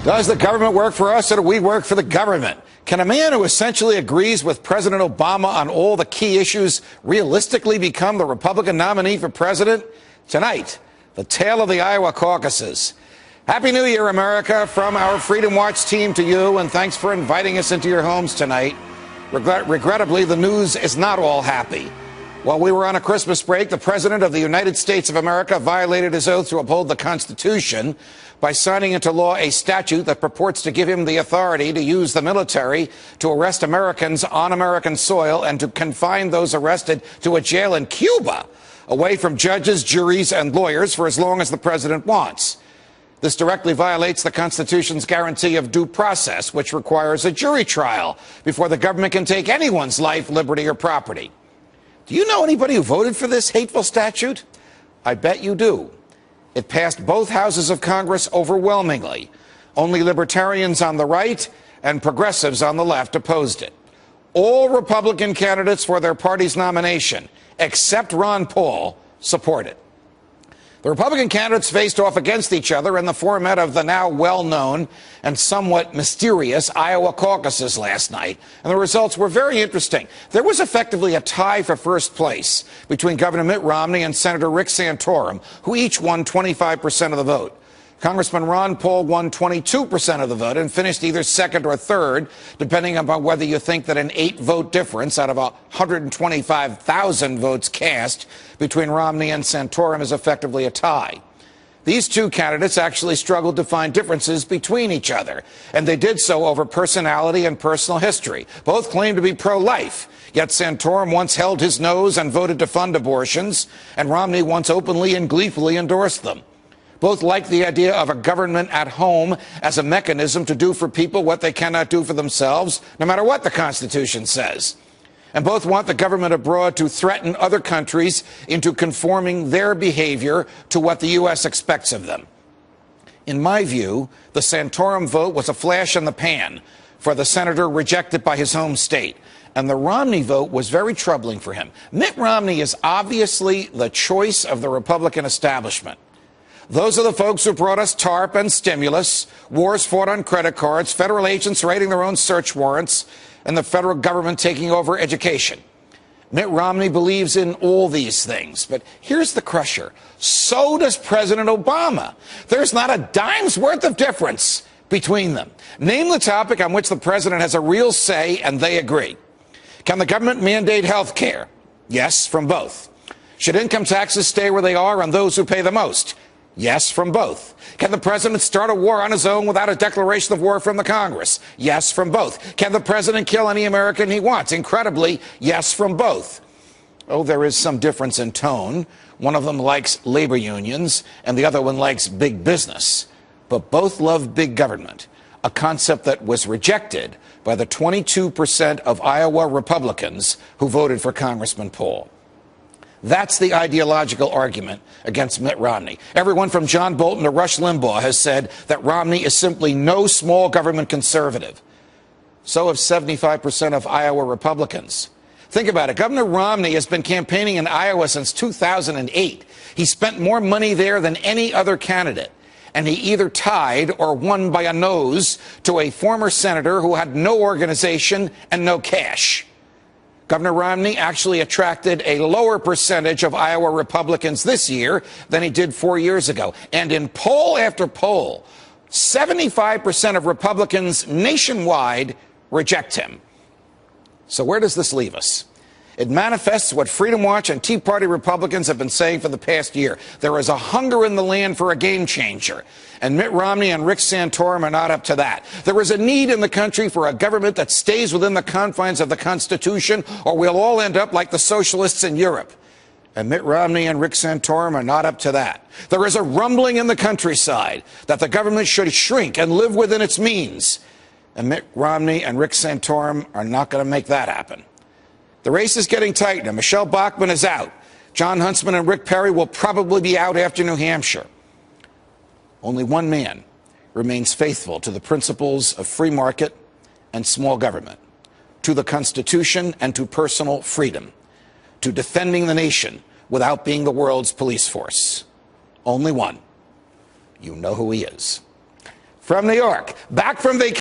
Does the government work for us or do we work for the government? Can a man who essentially agrees with President Obama on all the key issues realistically become the Republican nominee for president? Tonight, the tale of the Iowa caucuses. Happy New Year, America, from our Freedom Watch team to you, and thanks for inviting us into your homes tonight. Regrettably, the news is not all happy. While we were on a Christmas break, the President of the United States of America violated his oath to uphold the Constitution by signing into law a statute that purports to give him the authority to use the military to arrest Americans on American soil and to confine those arrested to a jail in Cuba, away from judges, juries, and lawyers for as long as the president wants. This directly violates the Constitution's guarantee of due process, which requires a jury trial before the government can take anyone's life, liberty, or property. Do you know anybody who voted for this hateful statute? I bet you do. It passed both houses of Congress overwhelmingly. Only libertarians on the right and progressives on the left opposed it. All Republican candidates for their party's nomination, except Ron Paul, support it. The Republican candidates faced off against each other in the format of the now well-known and somewhat mysterious Iowa caucuses last night, and the results were very interesting. There was effectively a tie for first place between Governor Mitt Romney and Senator Rick Santorum, who each won 25% of the vote. Congressman Ron Paul won 22% of the vote and finished either second or third, depending upon whether you think that an 8-vote difference out of 125,000 votes cast between Romney and Santorum is effectively a tie. These two candidates actually struggled to find differences between each other, and they did so over personality and personal history. Both claimed to be pro-life, yet Santorum once held his nose and voted to fund abortions, and Romney once openly and gleefully endorsed them. Both like the idea of a government at home as a mechanism to do for people what they cannot do for themselves, no matter what the Constitution says. And both want the government abroad to threaten other countries into conforming their behavior to what the U.S. expects of them. In my view, the Santorum vote was a flash in the pan for the senator rejected by his home state. And the Romney vote was very troubling for him. Mitt Romney is obviously the choice of the Republican establishment. Those are the folks who brought us TARP and stimulus, wars fought on credit cards, federal agents writing their own search warrants, and the federal government taking over education. Mitt Romney believes in all these things, but here's the crusher. So does President Obama. There's not a dime's worth of difference between them. Name the topic on which the president has a real say, and they agree. Can the government mandate health care? Yes, from both. Should income taxes stay where they are on those who pay the most? Yes, from both. Can the president start a war on his own without a declaration of war from the Congress? Yes, from both. Can the president kill any American he wants? Incredibly, yes, from both. Oh, there is some difference in tone. One of them likes labor unions, and the other one likes big business. But both love big government, a concept that was rejected by the 22% of Iowa Republicans who voted for Congressman Paul. That's the ideological argument against Mitt Romney. Everyone from John Bolton to Rush Limbaugh has said that Romney is simply no small government conservative. So have 75% of Iowa Republicans. Think about it. Governor Romney has been campaigning in Iowa since 2008. He spent more money there than any other candidate. And he either tied or won by a nose to a former senator who had no organization and no cash. Governor Romney actually attracted a lower percentage of Iowa Republicans this year than he did 4 years ago. And in poll after poll, 75% of Republicans nationwide reject him. So where does this leave us? It manifests what Freedom Watch and Tea Party Republicans have been saying for the past year. There is a hunger in the land for a game changer, and Mitt Romney and Rick Santorum are not up to that. There is a need in the country for a government that stays within the confines of the Constitution, or we'll all end up like the socialists in Europe. And Mitt Romney and Rick Santorum are not up to that. There is a rumbling in the countryside that the government should shrink and live within its means. And Mitt Romney and Rick Santorum are not going to make that happen. The race is getting tight now. Michelle Bachmann is out. John Huntsman and Rick Perry will probably be out after New Hampshire. Only one man remains faithful to the principles of free market and small government, to the Constitution and to personal freedom, to defending the nation without being the world's police force. Only one. You know who he is. from New York, back from vacation.